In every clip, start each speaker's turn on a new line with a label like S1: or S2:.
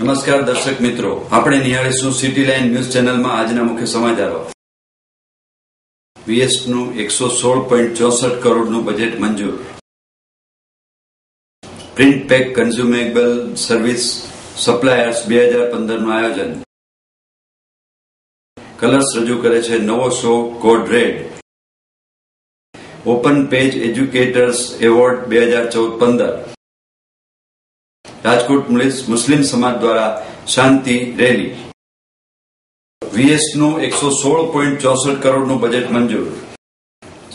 S1: નમસ્કાર દર્શક મિત્રો, આપણે નિહાળીશું સિટી લાઇન ન્યૂઝ ચેનલમાં આજના મુખ્ય સમાચારો. વીએસનું 116.64 કરોડનું બજેટ મંજૂર. Print pack consumable service suppliers 2015નું આયોજન. કલર્સ રજૂ કરે છે નવો show code red. Open page educators award 2014-15. Rajkot મુસ્લિમ સમાજ દ્વારા શાંતિ રેલી. વીએસનું 116.64 કરોડનું બજેટ મંજૂર.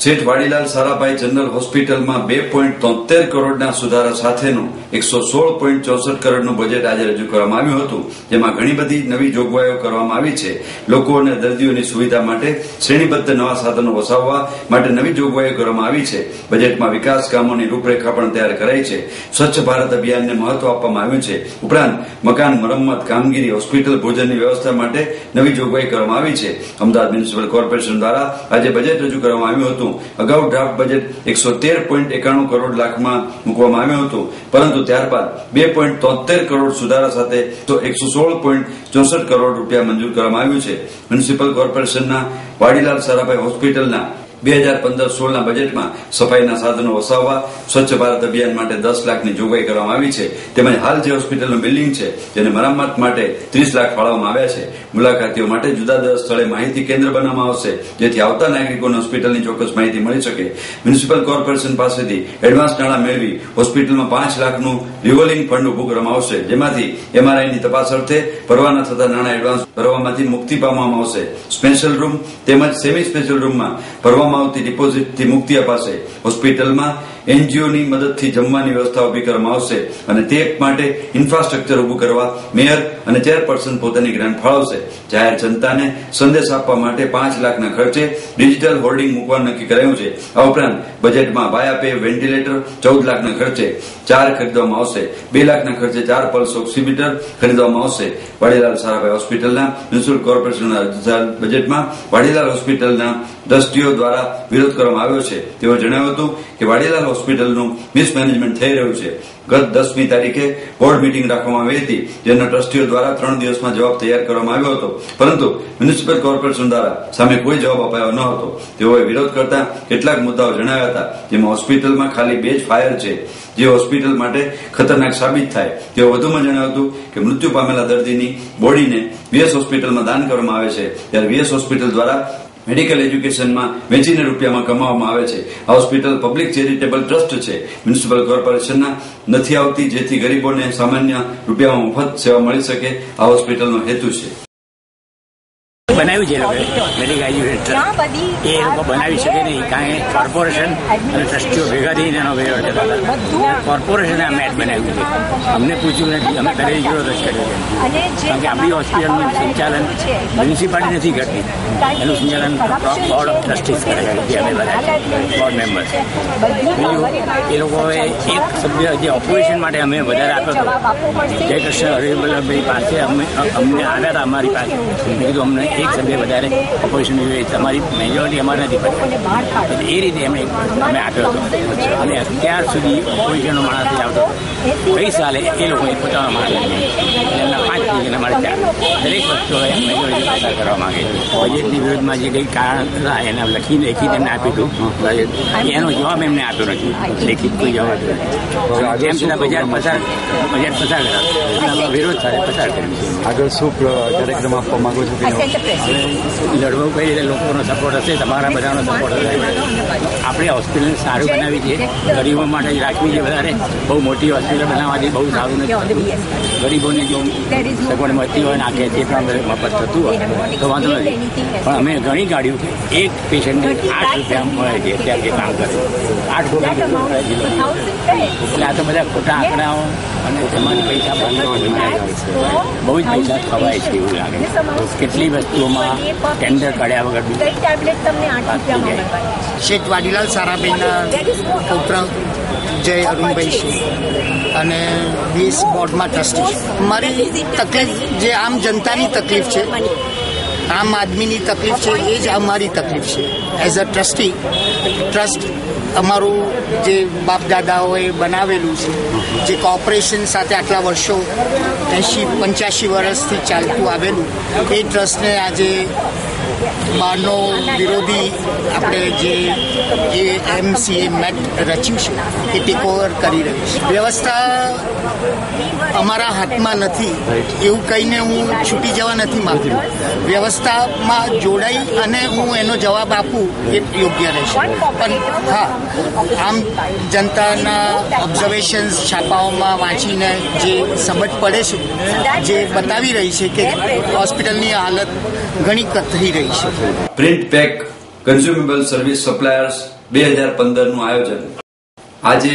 S1: શેઠ વાડીલાલ સારાભાઈ જનરલ હોસ્પિટલમાં 2.73 કરોડના સુધારા સાથેનું 116.64 કરોડનું બજેટ આજે રજૂ કરવામાં આવ્યું હતું, જેમાં ઘણી બધી નવી જોગવાઈઓ કરવામાં આવી છે. લોકો અને દર્દીઓની સુવિધા માટે શ્રેણીબદ્ધ નવા સાધનો વસાવવા માટે નવી જોગવાઈઓ કરવામાં આવી છે. બજેટમાં વિકાસ કામોની રૂપરેખા પણ તૈયાર કરાઈ છે. સ્વચ્છ ભારત અભિયાનને મહત્વ આપવામાં આવ્યું છે. ઉપરાંત મકાન મરમ્મત કામગીરી, હોસ્પિટલ ભોજનની વ્યવસ્થા માટે નવી જોગવાઈ કરવામાં આવી છે. અમદાવાદ મ્યુનિસિપલ કોર્પોરેશન દ્વારા આજે બજેટ રજૂ કરવામાં આવ્યું હતું. અગાઉ ડ્રાફ્ટ બજેટ 113.91 કરોડ લાખમાં મૂકવામાં આવ્યું હતું, પરંતુ ત્યારબાદ 2.73 કરોડ સુધારા સાથે 116.64 કરોડ રૂપિયા મંજૂર કરવામાં આવ્યું છે. મ્યુનિસિપલ કોર્પોરેશનના વાડીલાલ સારાભાઈ હોસ્પિટલના 2015-16ના બજેટમાં સફાઈના સાધનો વસાવવા, સ્વચ્છ ભારત અભિયાન માટે 10 લાખની જોગવાઈ કરવામાં આવી છે. તેમજ હાલ જે હોસ્પિટલનું બિલ્ડિંગ છે તેને મરામત માટે 30 લાખ ફાળવવામાં આવ્યા છે. મુલાકાતીઓ માટે જુદા જુદા સ્થળે માહિતી કેન્દ્ર બનાવવામાં આવશે, જેથી આવતા નાગરિકોને હોસ્પિટલની ચોક્કસ માહિતી મળી શકે. મ્યુનિસિપલ કોર્પોરેશન પાસેથી એડવાન્સ નાણાં મેળવી હોસ્પિટલમાં 5 લાખનું રિવોલ્વિંગ ફંડ ઉભું કરવામાં આવશે, જેમાંથી એમઆરઆઈની તપાસ અર્થે ભરવાના થતા નાણાં એડવાન્સ ભરવામાંથી મુક્તિ પામવામાં આવશે. સ્પેશિયલ રૂમ તેમજ સેમી સ્પેશિયલ રૂમમાં ભરવામાં આવતી ડિપોઝિટથી મુક્તિ અપાશે. હોસ્પિટલમાં એનજીઓની મદદથી જમવાની વ્યવસ્થા ઉભી કરવામાં આવશે અને તે માટે ઇન્ફ્રાસ્ટ્રક્ચર ઉભું કરવા મેયર અને ચેરપર્સન પોતાની ગ્રાન્ટ ફાળવશે. જાહેર જનતાને સંદેશ આપવા માટે 5 લાખના ખર્ચે ડિજિટલ હોર્ડિંગ મૂકવાનું નક્કી કરાયું છે. આ ઉપરાંત બજેટમાં બાયાપે વેન્ટિલેટર 14 લાખના ખર્ચે 4 ખરીદવામાં આવશે. 2 લાખના ખર્ચે 4 પલ્સ ઓક્સિમીટર ખરીદવામાં આવશે. વાડીલાલ સારાભાઈ હોસ્પિટલના મ્યુનિસિપલ કોર્પોરેશનના બજેટમાં વાડીલાલ હોસ્પિટલના ટ્રસ્ટીઓ દ્વારા વિરોધ કરવામાં આવ્યો છે. તેઓ જણાવ્યું હતું કે વાડીલાલ હોસ્પિટલનું મિસમેનેજમેન્ટ થઈ રહ્યું છે. ગત 10મી તારીખે બોર્ડ મીટિંગ રાખવામાં આવી હતી, જેનો ટ્રસ્ટીઓ દ્વારા 3 દિવસમાં જવાબ તૈયાર કરવામાં આવ્યો હતો, પરંતુ મ્યુનિસિપલ કોર્પોરેશન દ્વારા સામે કોઈ જવાબ અપાયો ન હતો. તેઓએ વિરોધ કરતા કેટલાક મુદ્દાઓ જણાવ્યા હતા, જેમાં હોસ્પિટલમાં ખાલી 2 જ ફાયર છે, જે હોસ્પિટલ માટે ખતરનાક સાબિત થાય. તેઓ વધુમાં જણાવ્યું હતું કે મૃત્યુ પામેલા દર્દીની બોડીને વીએસ હોસ્પિટલમાં દાન કરવામાં આવે છે, ત્યારે વીએસ હોસ્પિટલ દ્વારા મેડિકલ એજ્યુકેશનમાં વેચીને રૂપિયામાં કમાવામાં આવે છે. આ હોસ્પિટલ પબ્લિક ચેરિટેબલ ટ્રસ્ટ છે, મ્યુનિસિપલ કોર્પોરેશનના નથી આવતી, જેથી ગરીબોને સામાન્ય રૂપિયામાં મફત સેવા મળી શકે. આ હોસ્પિટલનો હેતુ છે.
S2: બનાવ્યું છે મેડિકલ એજ્યુકેશન એ લોકો બનાવી શકે નહીં, કારણ કે કોર્પોરેશન અને ટ્રસ્ટીઓ ભેગા થઈને એનો વહીવટ કરતા હતા. કોર્પોરેશને આ મેટ બનાવ્યું છે. અમને પૂછ્યું નથી, અમે કરેલી વિરોધ જ કર્યો છે, કારણ કે આપણી હોસ્પિટલનું સંચાલન મ્યુનિસિપાલિટી નથી કરતી, એનું સંચાલન બોર્ડ ઓફ ટ્રસ્ટીઝ કરે છે. અમે બધા બોર્ડ મેમ્બર્સ. બીજું એ લોકોએ એક સભ્ય જે ઓપોઝિશન માટે અમે વધારે આપ્યો હતો, જયકૃષ્ણ હરિવલ્લભભાઈ પાસે અમને આવ્યા હતા અમારી પાસે. મેં કીધું અમને એક સભ્ય વધારે ઓપોઝિશન જોઈએ, તમારી મેજોરિટી અમારે નથી પડતી. એ રીતે અમે આપ્યો હતો અને અત્યાર સુધી ઓપોઝિશનનો માણસ આવતો હતો. ગઈ સાલે એ લોકોએ પોતાનો માણસ એમના 5 દિવસના અમારે 4 દરેક વસ્તુઓ મેજોરિટી પસાર કરવા માંગે છે. બજેટની વિરોધમાં જે કંઈ કારણ હતા એને લેખિત એમને આપ્યું હતું, એનો જવાબ એમને આપ્યો નથી. લેખિત કોઈ જવાબ નથી. જેમ છતાં બજેટ પસાર કર્યા, વિરોધ સાથે પસાર કર્યું છે.
S3: આગળ શું કાર્યક્રમ આપવા માંગો છો?
S2: લડવું કઈ રીતે લોકોનો સપોર્ટ હશે, તમારા બધાનો સપોર્ટ હશે. આપણે હોસ્પિટલ સારું બનાવી છે, ગરીબો માટે રાખવી છે. વધારે બહુ મોટી હોસ્પિટલ બનાવવાથી બહુ સારું નથી. ગરીબોને જો સગવડ મળતી હોય ને આખે તે પણ મફત થતું હોય તો વાંધો નથી. પણ અમે ઘણી ગાડીઓ એક પેશન્ટને 8 રૂપિયા મળે છે અત્યારે જે કામ કરે 8 રૂપિયા મળે છે. એટલે આ તો બધા ખોટા આંકડાઓ અને તમારે પૈસા બહુ જ પૈસા ખવાય છે એવું લાગે. કેટલી વસ્તુઓમાં ટેન્ડર કાઢ્યા વગર.
S4: શેઠ વાડીલાલ સારાભાઈના પુત્ર જય અરુણભાઈ છે અને 20 બોર્ડમાં ટ્રસ્ટી છે. મારી તકલીફ જે આમ જનતાની તકલીફ છે, આમ આદમીની તકલીફ છે, એ જ અમારી તકલીફ છે. એઝ અ ટ્રસ્ટી ટ્રસ્ટ અમારું જે બાપ દાદાઓએ બનાવેલું છે, જે કોર્પોરેશન સાથે આટલા વર્ષો 80-85 વર્ષથી ચાલતું આવેલું એ ટ્રસ્ટને આજે બહારનો વિરોધી આપણે જે એમસીએ મેટ રચ્યું છે એ ટેક ઓવર કરી રહ્યું છે. વ્યવસ્થા અમારા હાથમાં નથી એવું કહીને હું છૂટી જવા નથી માંગતો. વ્યવસ્થામાં જોડાઈ અને હું એનો જવાબ આપું એ યોગ્ય રહેશે. પણ હા, આમ જનતાના ઓબ્ઝર્વેશન્સ છાપાઓમાં વાંચીને જે સમજ પડે છે, જે બતાવી રહી છે કે હોસ્પિટલની હાલત ઘણી કથળી રહી છે.
S1: Print pack consumable service suppliers 2015નું આયોજન. આજે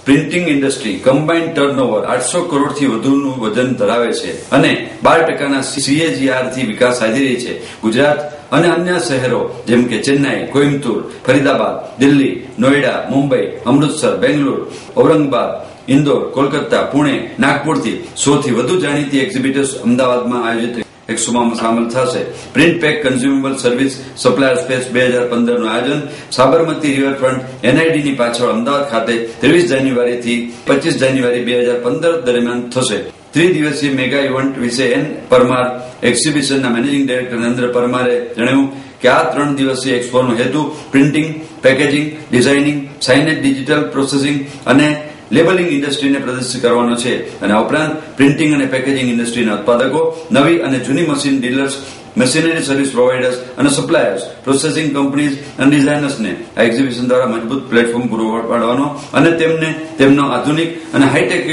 S1: પ્રિન્ટિંગ ઇન્ડસ્ટ્રી કમ્બાઇન્ડ ટર્નઓવર 800 કરોડથી વધુનું વજન ધરાવે છે અને 12% CAGR થી વિકાસ સાધી રહી છે. ગુજરાત અને અન્ય શહેરો જેમ કે ચેન્નાઈ, કોઇમ્બતુર, ફરીદાબાદ, દિલ્હી, નોઈડા, મુંબઈ, અમૃતસર, બેંગ્લોર, ઔરંગાબાદ, ઇન્દોર, કોલકાતા, પુણે, નાગપુરથી 100 થી વધુ જાણીતી એક્ઝિબિટર્સ અમદાવાદમાં આયોજિત એક્સપોમાં સામેલ થશે. Print pack consumable service suppliers fest 2015નું આયોજન સાબરમતી રિવરફ્રન્ટ NID ની પાછળ અમદાવાદ ખાતે 23 જાન્યુઆરીથી 25 જાન્યુઆરી 2015 દરમિયાન થશે. ત્રિદિવસીય મેગા ઇવેન્ટ વિશે N. પરમાર, એક્ઝિબિશનના મેનેજિંગ ડાયરેક્ટર નરેન્દ્ર પરમારે જણાવ્યું કે આ 3 દિવસીય એક્સપોનો હેતુ printing, packaging, designing, signage, digital processing અને લેબલિંગ ઇન્ડસ્ટ્રીને પ્રદર્શિત કરવાનો છે અને આ ઉપરાંત પ્રિન્ટિંગ અને પેકેજિંગ ઇન્ડસ્ટ્રીના ઉત્પાદકો, નવી અને જૂની machine dealers, machinery service providers અને સપ્લાયર્સ, પ્રોસેસિંગ કંપનીઝ અને ડિઝાઇનર્સને આ એક્ઝિબિશન દ્વારા મજબૂત પ્લેટફોર્મ પૂરું પાડવાનો અને તેમને તેમનો આધુનિક અને હાઈટેક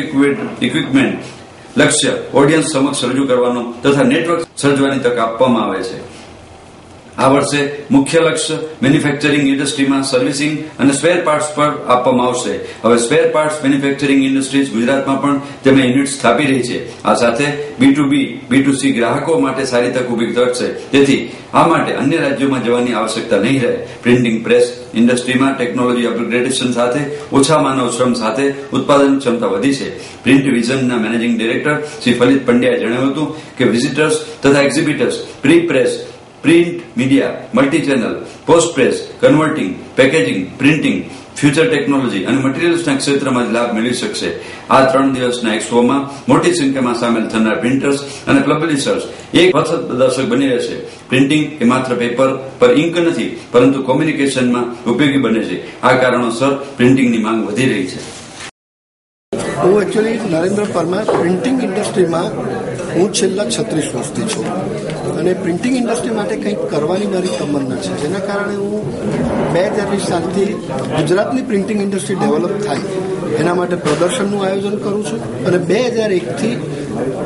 S1: ઇક્વિપમેન્ટ લક્ષ્ય ઓડિયન્સ સમક્ષ રજૂ કરવાનો તથા નેટવર્ક સર્જવાની તક આપવામાં આવે છે. આ વર્ષે મુખ્ય લક્ષ્ય મેન્યુફેક્ચરિંગ ઇન્ડસ્ટ્રીમાં સર્વિસિંગ અને સ્પેર પાર્ટ્સ પર આપવામાં આવશે. હવે સ્પેર પાર્ટ્સ મેન્યુફેક્ચરિંગ ઇન્ડસ્ટ્રીઝ ગુજરાતમાં પણ તેમની યુનિટ સ્થાપી રહી છે. આ સાથે B2B, B2C ગ્રાહકો માટે સારી તક ઉભી થશે. તેથી આ માટે અન્ય રાજ્યોમાં જવાની આવશ્યકતા નહીં રહે. પ્રિન્ટિંગ પ્રેસ ઇન્ડસ્ટ્રીમાં ટેકનોલોજી અપગ્રેડેશન સાથે ઓછા માનવ શ્રમ સાથે ઉત્પાદન ક્ષમતા વધી છે. પ્રિન્ટ વિઝનના મેનેજિંગ ડાયરેક્ટર શ્રી ફલિત પંડ્યાએ જણાવ્યું હતું કે વિઝિટર્સ તથા exhibitors pre press, print media, multi channel, post press, converting, packaging, printing, future technology અને મટીરીયલ્સના ક્ષેત્રમાં લાભ મેળવી શકશે. આ 3 દિવસના એક્સપોમાં મોટી સંખ્યામાં સામેલ થનાર પ્રિન્ટર્સ અને પબ્લિશર્સ એક પથ પ્રદર્શક બની રહેશે. પ્રિન્ટિંગ એ માત્ર પેપર પર ઇંક નથી પરંતુ કોમ્યુનિકેશનમાં ઉપયોગી બને છે. આ કારણોસર પ્રિન્ટિંગની માંગ વધી રહી છે.
S5: હું એકચ્યુઅલી નરેન્દ્ર પરમાર, પ્રિન્ટિંગ ઇન્ડસ્ટ્રીમાં હું છેલ્લા 36 વર્ષથી છું અને પ્રિન્ટિંગ ઇન્ડસ્ટ્રી માટે કંઈક કરવાની મારી તમન્ના છે, જેના કારણે હું 2020 સાલથી ગુજરાતની પ્રિન્ટિંગ ઇન્ડસ્ટ્રી ડેવલપ થાય એના માટે પ્રદર્શનનું આયોજન કરું છું અને 2001થી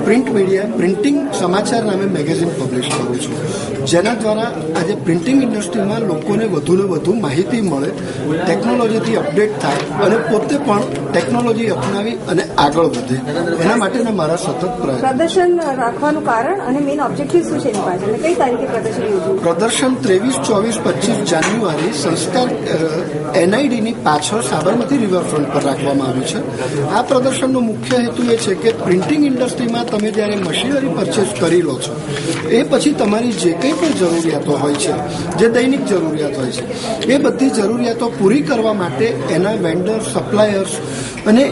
S5: પ્રિન્ટ મીડિયા પ્રિન્ટિંગ સમાચાર નામે મેગેઝિન પબ્લિશ કરું છું, જેના દ્વારા આજે પ્રિન્ટિંગ ઇન્ડસ્ટ્રીમાં લોકોને વધુને વધુ માહિતી મળે, ટેકનોલોજીથી અપડેટ થાય અને પોતે પણ ટેકનોલોજી અપનાવી અને આગળ વધે. એના માટેના મારા સતત પ્રયત્ન.
S6: પ્રદર્શન રાખવાનું કારણ અને મેઇન ઓબ્જેક્ટિવ શું છે એની પાછળ? કઈ તારીખે પ્રદર્શન યોજવું?
S5: પ્રદર્શન 23, 24, 25 જાન્યુઆરી સંસ્કાર NID ની પાછળ સાબરમતી રિવરફ્રન્ટ પર રાખવામાં આવ્યું છે. આ પ્રદર્શનનો મુખ્ય હેતુ એ છે કે પ્રિન્ટિંગ ઇન્ડસ્ટ્રીમાં તમે જ્યારે મશીનરી પરચેસ કરી લો છો એ પછી તમારી જે કંઈ પણ જરૂરિયાતો હોય છે, જે દૈનિક જરૂરિયાત હોય છે, એ બધી જરૂરિયાતો પૂરી કરવા માટે એના વેન્ડર, સપ્લાયર્સ અને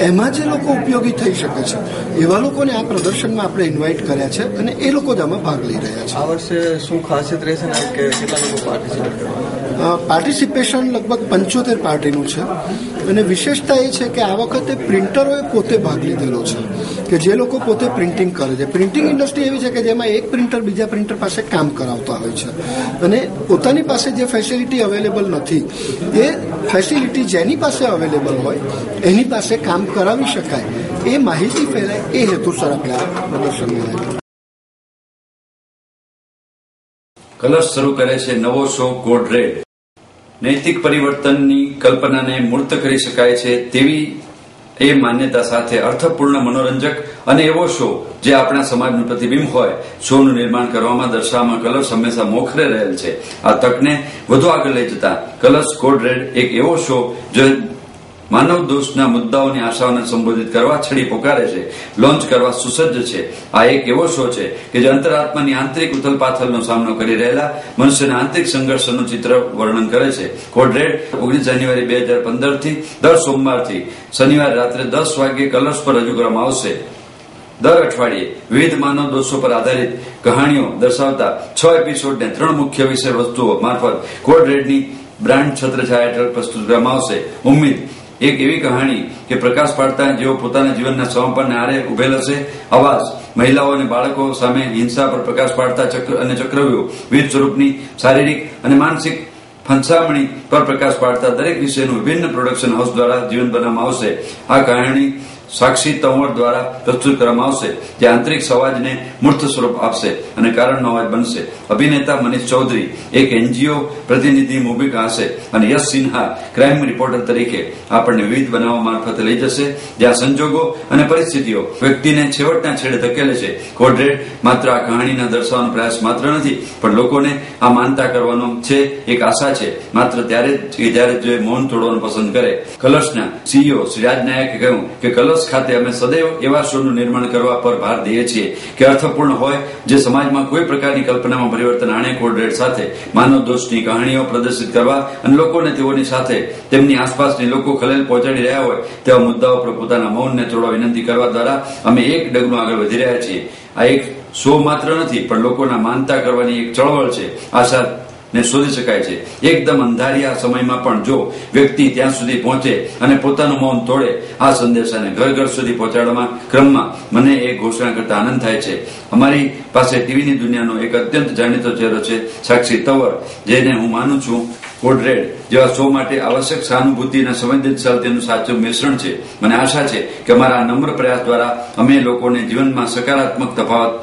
S5: એમાં જે લોકો ઉપયોગી થઈ શકે છે એવા લોકોને આ પ્રદર્શનમાં આપણે ઇન્વાઇટ કર્યા છે અને એ લોકો જ આમાં ભાગ લઈ રહ્યા છે.
S3: આ વર્ષે શું ખાસિયત રહેશે ને કે કેટલા લોકો પાર્ટિસિપેટ કરવાના?
S5: પાર્ટિસિપેશન લગભગ 75 પાર્ટીનું છે અને વિશેષતા એ છે કે આ વખતે પ્રિન્ટરોએ પોતે ભાગ લીધેલો છે કે જે લોકો પોતે પ્રિન્ટિંગ કરે છે. પ્રિન્ટિંગ ઇન્ડસ્ટ્રી એવી છે કે જેમાં એક પ્રિન્ટર બીજા પ્રિન્ટર પાસે કામ કરાવતા હોય છે અને પોતાની પાસે જે ફેસિલિટી અવેલેબલ નથી એ ફેસિલિટી જેની પાસે અવેલેબલ હોય એની પાસે કામ કરાવી શકાય, એ માહિતી ફેલાય, એ હેતુસર આપણે આ પ્રદર્શન બનાવ્યું.
S1: કલર્સ શરૂ કરે છે નવો શો કોડ રેડ. નૈતિક પરિવર્તનની કલ્પનાને મૂર્ત કરી શકાય છે તેવી એ માન્યતા સાથે અર્થપૂર્ણ, મનોરંજક અને એવો શો જે આપણા સમાજનું પ્રતિબિંબ હોય, શોનું નિર્માણ કરવામાં, દર્શાવવામાં કલર્સ હંમેશા મોખરે રહેલ છે. આ તકને વધુ આગળ લઈ જતા કલર્સ કોડ રેડ એક એવો શો માનવ દોષના મુદ્દાઓની આશાઓને સંબોધિત કરવા છડી પોકારે છે, લોન્ચ કરવા સુસજ્જ છે. આ એક એવો શો છે કે જે અંતરાત્માની આંતરિક ઉથલપાથલનો સામનો કરી રહેલા મનુષ્યના આંતરિક સંઘર્ષનું ચિત્ર વર્ણન કરે છે. કોડ રેડ 19 જાન્યુઆરી 2015 થી દર સોમવારથી શનિવાર રાત્રે 10 વાગ્યે કલર્સ પર રજૂ કરવામાં આવશે. દર અઠવાડિયે વિવિધ માનવ દોષો પર આધારિત કહાણીઓ દર્શાવતા 6 એપિસોડને 3 મુખ્ય વિષય વસ્તુઓ મારફત કોડ રેડની બ્રાન્ડ છત્રછાયા હેઠળ પ્રસ્તુત કરવામાં આવશે. ઉમ્મીદ એક એવી કહાણી કે પ્રકાશ પાડતા જેઓ પોતાના જીવનના સમર્પણને આરે ઉભેલ હશે. અવાજ મહિલાઓ અને બાળકો સામે હિંસા પર પ્રકાશ પાડતા ચક્રવ્યૂહ વિવિધ સ્વરૂપની શારીરિક અને માનસિક ફંસામણી પર પ્રકાશ પાડતા દરેક વિષયનું વિભિન્ન પ્રોડક્શન હાઉસ દ્વારા જીવન બનાવવામાં આવશે. આ કહાણી સાક્ષી તંવર દ્વારા પ્રસ્તુત કરવામાં આવશે, જે આંતરિક અવાજને મૂર્ત સ્વરૂપ આપશે અને કારણનો અવાજ બનશે. અભિનેતા મનીષ ચૌધરી એક NGO પ્રતિનિધિ ભૂમિકા હશે અને યશ સિન્હા ક્રાઇમ રિપોર્ટર તરીકે આપણને વિવિધ બનાવવા મારફતે લઈ જશે, જ્યાં સંજોગો અને પરિસ્થિતિઓ વ્યક્તિને છેવટના છેડે ધકેલે છે. કોડ રેડ માત્ર આ કહાણીના દર્શાવવાનો પ્રયાસ માત્ર નથી, પણ લોકોને આ માનતા કરવાનો છે. એક આશા છે માત્ર ત્યારે જ જ્યારે જે મૌન તોડવાનું પસંદ કરે. કલર્સના CEO શ્રી રાજ નાયકે કહ્યું કે કલર્સ ખાતે અમે સદૈવ એવા શોનું નિર્માણ કરવા પર ભાર દઈએ છીએ કે અર્થપૂર્ણ હોય, જે સમાજમાં કોઈ પ્રકારની કલ્પનામાં પરિવર્તન આણે. કોડ રેડ સાથે માનવ દોષની કહાણીઓ પ્રદર્શિત કરવા અને લોકોને તેઓની સાથે તેમની આસપાસની લોકો ખલેલ પહોંચાડી રહ્યા હોય તેવા મુદ્દાઓ પર પોતાના મૌનને તોડવા વિનંતી કરવા દ્વારા અમે એક ડગલું આગળ વધી રહ્યા છીએ. આ એક શો માત્ર નથી, પણ લોકોના માનતા કરવાની એક ચળવળ છે. આશા ને શોધી શકાય છે. એકદમ અંધારિયા સમયમાં પણ જો વ્યક્તિ ત્યાં સુધી પહોંચે અને પોતાનું મૌન તોડે, આ સંદેશાને ઘર ઘર સુધી પહોંચાડવામાં ક્રમમાં મને એ ઘોષણા કરતા આનંદ થાય છે. અમારી પાસે ટીવીની દુનિયાનો એક અત્યંત જાણીતો ચહેરો છે, સાક્ષી તંવર, જેને હું માનું છું કોડ રેડ જેવા શો માટે આવશ્યક સહાનુભૂતિ અને સંવેદનશીલતાનું સાચું મિશ્રણ છે. મને આશા છે કે અમારા આ નમ્ર પ્રયાસ દ્વારા અમે લોકોને જીવનમાં સકારાત્મક તફાવત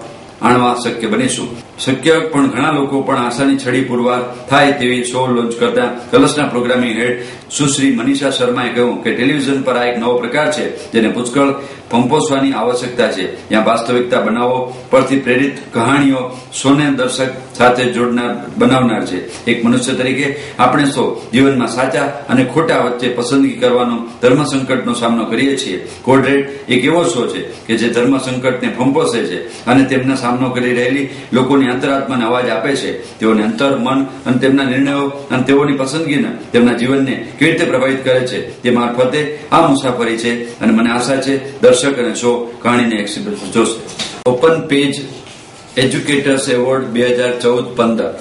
S1: આણવા શક્ય બનીશું. શક્ય પણ ઘણા લોકો પણ આશાની છડી પુરવાર થાય તેવી શો લોન્ચ કરતા કલર્સના પ્રોગ્રામિંગ હેડ સુશ્રી મનીષા શર્માએ કહ્યું કે ટેલિવિઝન પર આ એક નવો પ્રકાર છે જેને પુષ્કળ પંપોસવાની આવશ્યકતા છે. જ્યાં વાસ્તવિકતા બનાવો પરથી પ્રેરિત કહાણીઓ શોને દર્શક સાથે બનાવનાર છે. એક મનુષ્ય તરીકે આપણે સૌ જીવનમાં સાચા અને ખોટા વચ્ચે પસંદગી કરવાનો ધર્મ સંકટનો સામનો કરીએ છીએ. કોડ રેડ એક એવો શો છે કે જે ધર્મ સંકટને ફંપોસે છે અને તેમના સામનો કરી રહેલી લોકોની અંતરાત્માને અવાજ આપે છે. તેઓને અંતર, મન અને તેમના નિર્ણયો અને તેઓની પસંદગીને તેમના જીવનને કેવી રીતે પ્રભાવિત કરે છે તે મારફતે આ મુસાફરી છે. અને મને આશા છે દર્શક અને શો કહાણીને એક્સપિરિયન્સ જોશે. Open page educators award 2014-15.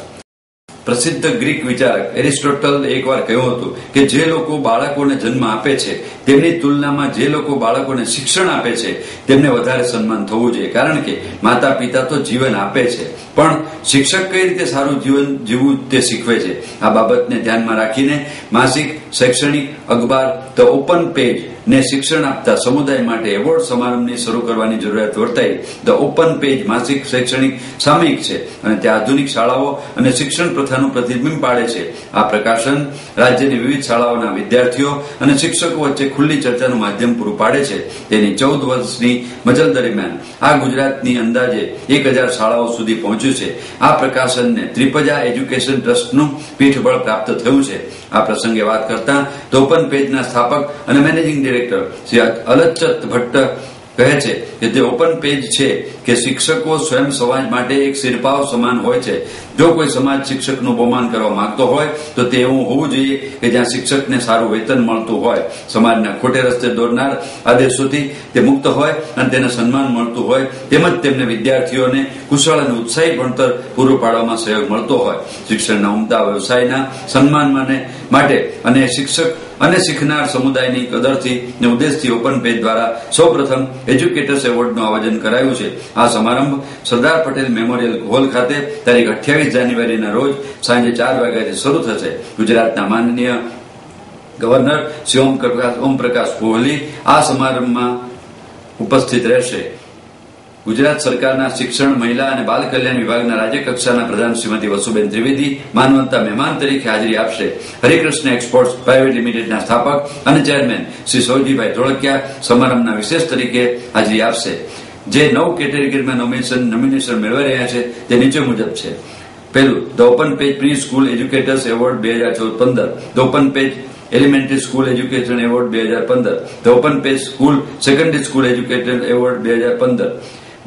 S1: પ્રસિદ્ધ ગ્રીક વિચારક એરિસ્ટોટલ એકવાર કહ્યું હતું કે જે લોકો બાળકોને જન્મ આપે છે તેમની તુલનામાં જે લોકો બાળકોને શિક્ષણ આપે છે તેમને વધારે સન્માન થવું જોઈએ, કારણ કે માતા પિતા તો જીવન આપે છે, પણ શિક્ષક કઈ રીતે સારું જીવન જીવવું તે શીખવે છે. આ બાબતને ધ્યાનમાં રાખીને માસિક શૈક્ષણિક અખબાર ધ ઓપન પેજ ને શિક્ષણ આપતા સમુદાય માટે એવોર્ડ સમારંભની શરૂ કરવાની જરૂરિયાત વર્તાઈ. ધ ઓપન પેજ માસિક શૈક્ષણિક સામયિક છે અને તે આધુનિક શાળાઓ અને શિક્ષણ પ્રથાનું પ્રતિબિંબ પાડે છે. આ પ્રકાશન રાજ્યની વિવિધ શાળાઓના વિદ્યાર્થીઓ અને શિક્ષકો વચ્ચે ખુલ્લી ચર્ચાનું માધ્યમ પૂરું પાડે છે. તેની 14 વર્ષની મજલ દરમિયાન આ ગુજરાતની અંદાજે 1000 શાળાઓ સુધી પહોંચ્યું છે. આ પ્રકાશનને ત્રિપજા એજ્યુકેશન ટ્રસ્ટનું પીઠબળ પ્રાપ્ત થયું છે. આ પ્રસંગે વાત કરતા ધ ઓપન પેજના સ્થાપક અને મેનેજિંગ ડિરેક્ટર શ્રી અલચત ભટ્ટ કહે છે કે તે ઓપન પેજ છે કે શિક્ષકો સ્વયં સમાજ માટે એક શિરપાવ સમાન હોય છે. જો કોઈ સમાજ શિક્ષકનું બહુમાન કરવા માંગતો હોય તો તે એવું હોવું જોઈએ કે જ્યાં શિક્ષકને સારું વેતન મળતું હોય, સમાજના ખોટે રસ્તે દોરનાર આદેશોથી તે મુક્ત હોય અને તેને સન્માન મળતું હોય, તેમજ તેમને વિદ્યાર્થીઓને કુશળ અને ઉત્સાહી ભણતર પૂરું પાડવામાં સહયોગ મળતો હોય. શિક્ષણના ઉમદા વ્યવસાયના સન્માન માટે અને શિક્ષક અને શીખનાર સમુદાયની કદરથી અને ઉદ્દેશથી ઓપન પેજ દ્વારા સૌપ્રથમ એજ્યુકેટર્સ એવોર્ડનું આયોજન કરાયું છે. આ સમારંભ સરદાર પટેલ મેમોરિયલ હોલ ખાતે તારીખ 28 જાન્યુઆરીના રોજ સાંજે 4 વાગ્યાથી શરૂ થશે. ગુજરાતના માનનીય ગવર્નર શ્રી ઓમ પ્રકાશ કોહલી આ સમારંભમાં ઉપસ્થિત રહેશે. ગુજરાત સરકારના શિક્ષણ, મહિલા અને બાલ કલ્યાણ વિભાગના રાજ્યકક્ષાના પ્રધાન શ્રીમતી વસુબેન ત્રિવેદી માનવંતા મહેમાન તરીકે હાજરી આપશે. હરિકૃષ્ણ એક્સપોર્ટ્સ પ્રાઇવેટ લિમિટેડના સ્થાપક અને ચેરમેન શ્રી સૌજીભાઈ ધોળકિયા સમારંભના વિશેષ તરીકે હાજરી આપશે. જે 9 કેટેગરીમાં નોમિનેશન મેળવી રહ્યા છે તે નીચે મુજબ છે. પહેલું, the open page pre school educators award 2014-15. The open page elementary school education award 2015, the open page school secondary school education award 2015,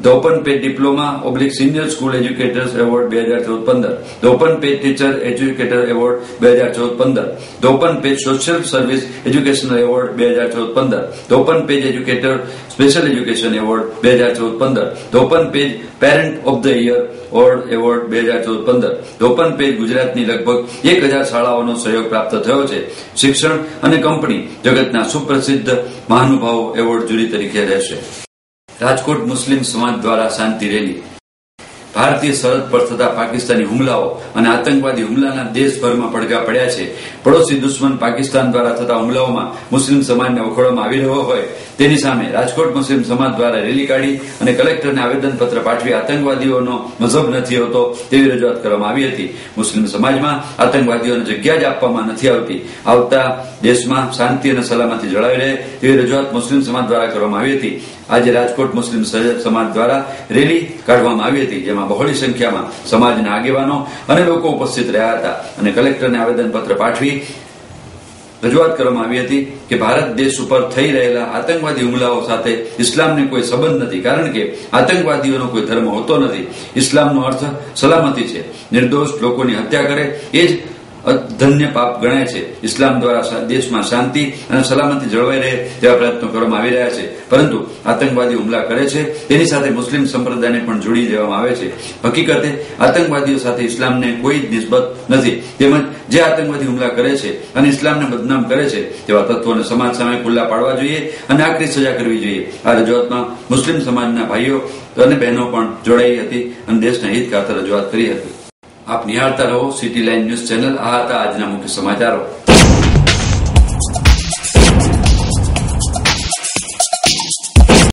S1: the open page diploma senior school educators award 2014-15, the open page teacher educator award 2014-15, the open page social service educational award 2014-15, the open page educator special education award 2014-15, the open page parent of the year award 2014-15, the open page ગુજરાતની લગભગ 1000 શાળાઓનો સહયોગ પ્રાપ્ત થયો છે. શિક્ષણ અને company જગતના સુપ્રસિદ્ધ મહાનુભાવો એવોર્ડ જ્યુરી તરીકે રહેશે. રાજકોટ મુસ્લિમ સમાજ દ્વારા શાંતિ રેલી. ભારતીય સરહદ પર થતા પાકિસ્તાની હુમલાઓ અને આતંકવાદી હુમલાના દેશભરમાં પડઘા પડ્યા છે. પડોશી દુશ્મન પાકિસ્તાન દ્વારા થતા હુમલાઓમાં મુસ્લિમ સમાજને વખોડવામાં આવી રહ્યો હોય તેની સામે રાજકોટ મુસ્લિમ સમાજ દ્વારા રેલી કાઢી અને કલેક્ટરને આવેદનપત્ર પાઠવી આતંકવાદીઓનો મઝહબ નથી હોતો તેવી રજૂઆત કરવામાં આવી હતી. મુસ્લિમ સમાજમાં આતંકવાદીઓને જગ્યા જ આપવામાં નથી આવતા દેશમાં શાંતિ અને સલામતી જળવાઈ રહે તેવી રજૂઆત મુસ્લિમ સમાજ દ્વારા કરવામાં આવી હતી. આજે રાજકોટ મુસ્લિમ સમાજ દ્વારા રેલી કાઢવામાં આવી હતી, જેમાં બહોળી સંખ્યામાં સમાજના આગેવાનો અને લોકો ઉપસ્થિત રહ્યા હતા અને કલેક્ટરને આવેદનપત્ર પાઠવી રજૂઆત કરવામાં આવી હતી કે ભારત દેશ ઉપર થઈ રહેલા આતંકવાદી હુમલાઓ સાથે ઇસ્લામને કોઈ સંબંધ નથી, કારણ કે આતંકવાદીઓનો કોઈ ધર્મ હોતો નથી. ઇસ્લામનો અર્થ સલામતી છે. નિર્દોષ લોકોની હત્યા કરે એ જ ધન્ય પાપ ગણાય છે. ઇસ્લામ દ્વારા દેશમાં શાંતિ અને સલામતી જળવાઈ રહે તેવા પ્રયત્નો કરવામાં આવી રહ્યા છે, પરંતુ આતંકવાદી હુમલા કરે છે તેની સાથે મુસ્લિમ સંપ્રદાયને પણ જોડી દેવામાં આવે છે. હકીકતે આતંકવાદીઓ સાથે ઇસ્લામને કોઈ નિસ્બત નથી, તેમજ જે આતંકવાદી હુમલા કરે છે અને ઇસ્લામને બદનામ કરે છે તેવા તત્વોને સમાજ સામે ખુલ્લા પાડવા જોઈએ અને આકરી સજા કરવી જોઈએ. આ રજૂઆતમાં મુસ્લિમ સમાજના ભાઈઓ અને બહેનો પણ જોડાઈ હતી અને દેશના હિત ખાતર રજૂઆત કરી હતી. આપ નિહાળતા રહો સિટી લાઇન ન્યૂઝ ચેનલ. આ હતા આજના મુખ્ય સમાચારો.